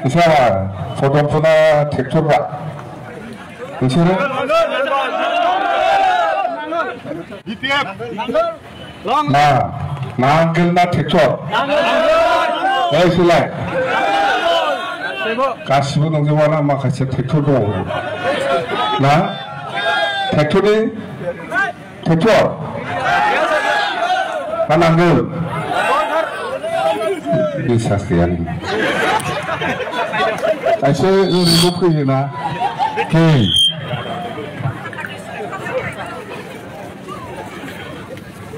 이사 포동포나 택토가 이사는 나안ገል나 택토 나이슬라이 가시부 농정화나 막 같이 택토도 나 택토니 택토 나안글 bisa sekali. Saya ribut ke na, hey,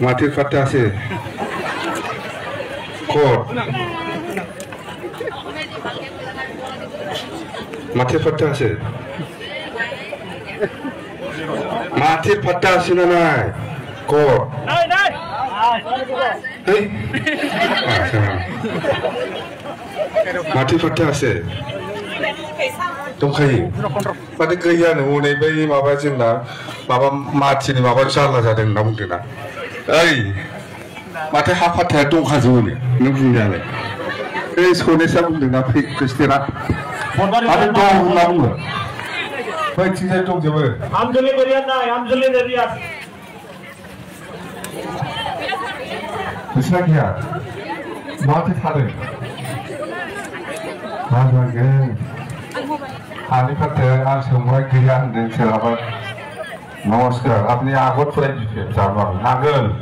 mati fatah se, kor, mati fatah se, mati fatah se na, kor. Hey, mati fatah se, tungkai. Pada kerja ni, mulai bayi maba cina, maba mati ni maba salah saja dengan namun kena. Hey, mati fatah tungkai zuni, nunggunya ni. Hey, sekolah sabun dengan pik Kristina. Ada dong namun. Baik cina dong jawab. Amjeli berian na, amjeli berian. Bisa kia, mati fatah. Macam ani fatah as semua kerjaan dan selamat. Namaskar, apni agot pernah juga sama nagal.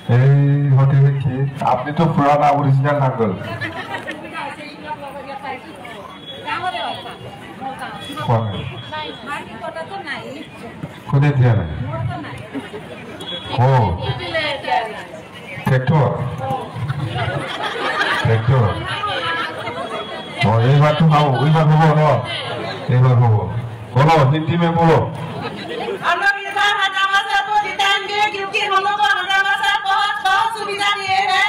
Hotel ini, apni tu purana original nagal. Kode dia ni. Oh, traktor. Traktor. Oh, ini batu kau, ini batu kau no, ini batu kau. Bolo, Hindi में बोलो. हम लोग इधर हजामसा को जिताएंगे क्योंकि हम लोग को हजामसा बहुत सुविधा दिए हैं,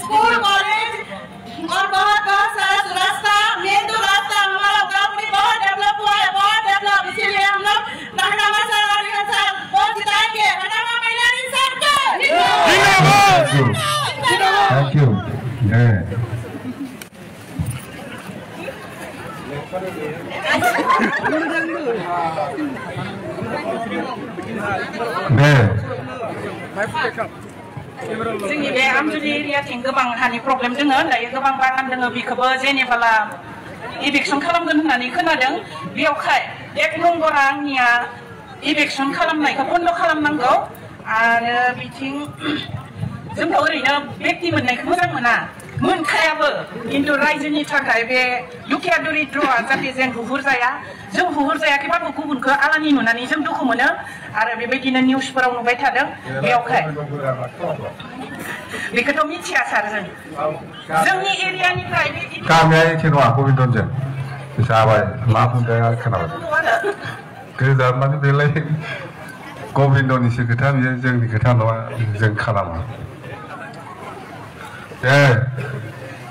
स्कूल कॉलेज और बहुत सारा रास्ता, मेन तो रास्ता हमारा गाँव में बहुत डेवलप हुआ है, बहुत डेवलप, इसीलिए हम लोग हजामसा को जिताएंगे। हजामा महिला सरकार। Thank you. Yeah. जोंनि बे आमजुलि एरियाथिं गोबां हानि प्रब्लेम दङ, दायो गोबां बागान दङ, बेखौबो जेनेबा इभिक्सन खालामगोन होननानै खोनादों। बेवहाय 1 नम्बरा आंनिया इभिक्सन खालामनायखौ बन्द खालामनांगौ आरो बिथिं जोंथ' ओरैनो बेक्ति मोननायखौ मोजां मोना, मोनखायाबो, किन्तु रायजोनि थाखाय बे दुखिया दरिद्रआ जाहाथे जों हुहुरजाया, जों हुहुरजायाखैबाबो गुबुनखौ आलानि नुनानै जों दुखु मोनो आरो बेबायदिनो निउसफोराव नुबाय थादों। बेवहाय बेखौथ' मिथिया सार, जोंनि एरियानिफ्राय गामिया एखे नङा गबिन्दनजों जाबाय मा बुंदों आं खोनाबाय। गोजान माने बेलाय गबिन्दनिसो खोथा, बियो जोंनि खोथा नङा, जों खालामा।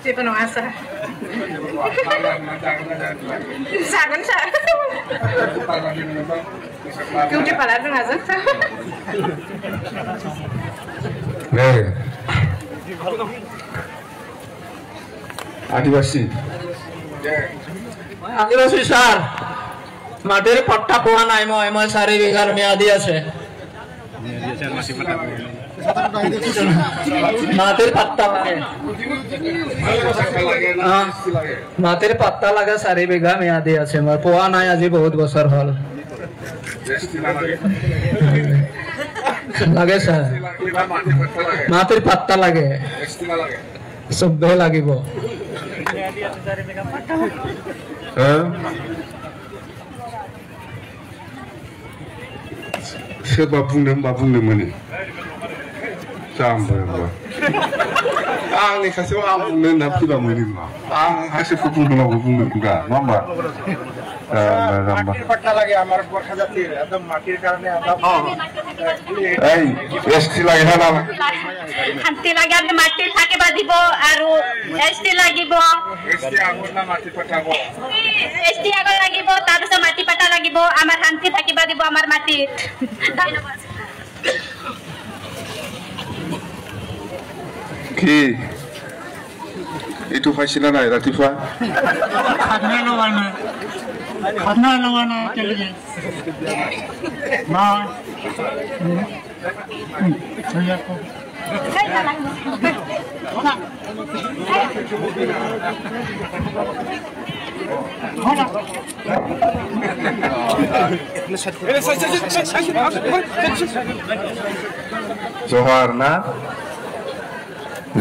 जेबो नङा सार, जागोन सार, डिउटि पाला रोङा जों सार। आदिवासी স্যার, মাটির পট্টা পোড়া নাই মই 4 বিঘার মেয়াদি আছে। মাটির পাত্তা লাগে, মাটির পাত্তা লাগা 4 বিঘা মেয়াদি আছে, মোর পোয়া নাই আজি বহুত বছর হল। লাগে স্যার, মাটির পাত্তা লাগে, সবে লাগিব। सोरबा बुंदों मा बुंदों मोनो जाम्बा आंनि खाथियाव आं बुंनो होनना फैबा मोनो मा आं हासिबखौ बुंनांगौ बुंदों दा नङा होमबा মাটির পাট্টা লাগে আমার বর্ষা জাতির একদম মাটির কারণে এই এসটি লাগে না শান্তি লাগে আমি মাটি থাকিবা দিব আৰু এসটি লাগিব, এসটি আগৰ না মাটিৰ পাট্টা হ'ব, এসটি আগৰ লাগিব, তাৰপিছত মাটি পাটা লাগিব, আমাৰ শান্তি থাকিবা দিব আমাৰ মাটিত। ধন্যবাদ। কি itu faisina na ratifa khadna lawana chale jaye ma chaya ko Johar na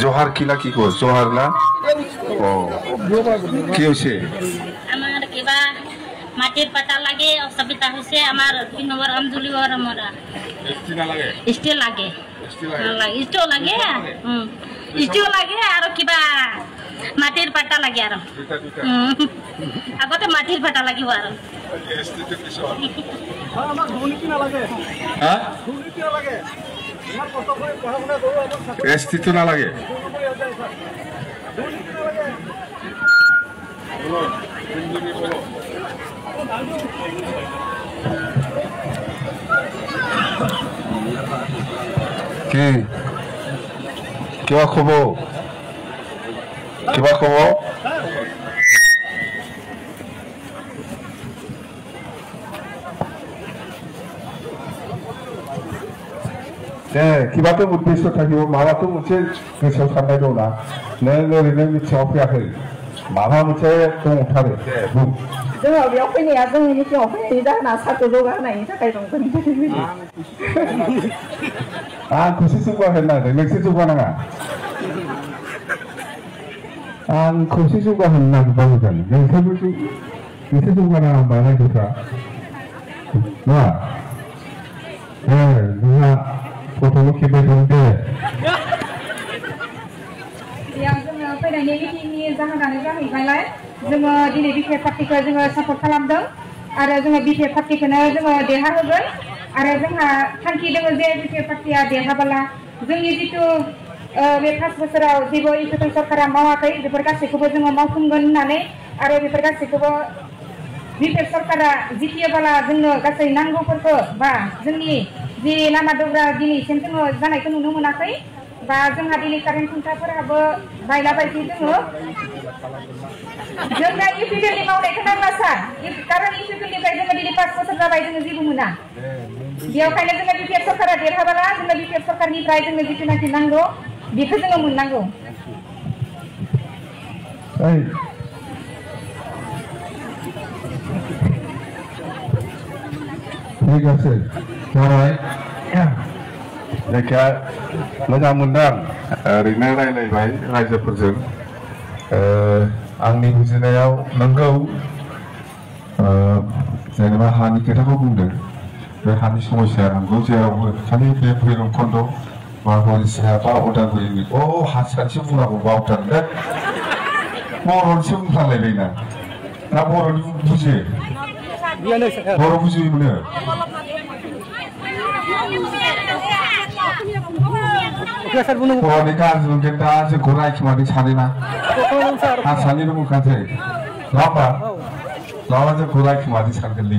Johar kila ki ko Johar na oh ki hoise আমার কিবা মাটির পাতা লাগে অসুবিধা হইছে আমার 3 নম্বর আমজুলি ওর আমরা স্টিল লাগে স্টিল লাগে স্টিল লাগে আর কিবা মাটির পাতা লাগে আর আগতে মাটির পাতা লাগিব আর আমার ধুনি কি না লাগে হ্যাঁ ধুনি কি না লাগে আমার কত করে পড়াশোনা করব আমার এসটি তো না লাগে কি কিবা খবর কিবা খবর কিবা তো উদ্দেশ্য থাকিব মাবা তো मोनसे गोसोआव साननाय दं ना नों ओरैनो मिथियाव फैयाखै माबा मोनसे दंथारो बुं जोङो बेयाव फैनाया जोंनि मिटिङाव फैनायनि जाहोना साख्रि जौगाहोनायनि थाखाय दं आं खौसे जौगाहोनो नागिरदों नोंसोर जौगानाङा आं खौसे जौगाहोनो नागिरबाबो जानो नोंसोर जौगानाङा होनबा रायजोफ्रा नङा नोंहा गथ'ल' खेबबाय दं दे बेयाव जोङो फैनायनि मिटिंनि जाहोनानो जाहैबायलाय जोङो दिनै बिपिएफ पार्टिखौ जोङो सापर्ट खालामदों आरो जोङो बिपिएफ पार्टिखौनो जोङो देरहाहोगोन आरो जोंहा थांखि दङ जे बिपिएफ पार्टिया देरहाबोला जोंनि जिथु बे 5 बोसोराव जेबो इउपिपि सरकारा मावाखै बेफोर गासैखौबो जोङो मावफुंगोन होननानै आरो बेफोर गासैखौबो बिपिएफ सरकारा जितियोबोला जोंनो गासै नांगौफोरखौ बा जोंनि जि लामा दग्रा दिनैसिम जोङो जानायखौ नुनो मोनाखै बा जोंहा दिनै कारेन्ट खुन्थाफोराबो बायला बायदि दङ जों दा इउपिपिएलनि मावनायखौ नांला सार कारण इउपिपिएलनिफ्राय जोङो दिनै 5 बोसोर जाबाय जोङो जेबो मोना बेयावखायनो जोङो बिपिएफ सरकारा देरहाबोला जोङो बिपिएफ सरकारनिफ्राय जोंनो जिथुनाखि नांगौ बेखौ जोङो मोननांगौ ঠিক আছে जाबाय जायखिया मोजां मोनदों ओरैनो रायलायबाय रायजोफोरजों आंनि बुजिनायाव नंगौ जेनेबा हानि खोथाखौ बुंदों बे हानि समस्या नंगौ जेरावबो खालि बे भैरबखुन्द बा हरिसिङा बा उदालगुरिनि हा सानसे बुंनांगौ बावथारदों बर'निसो बुंफ्लांलायबायना दा बर'नि बुजियो बर' बुजियो मोनो बर'नि गाज्रि दा जोंखौ रायखोमादों सानोना आं सानैल' बुंखासै नङा होमबा जोंखौ रायखोमादों सानगोनलै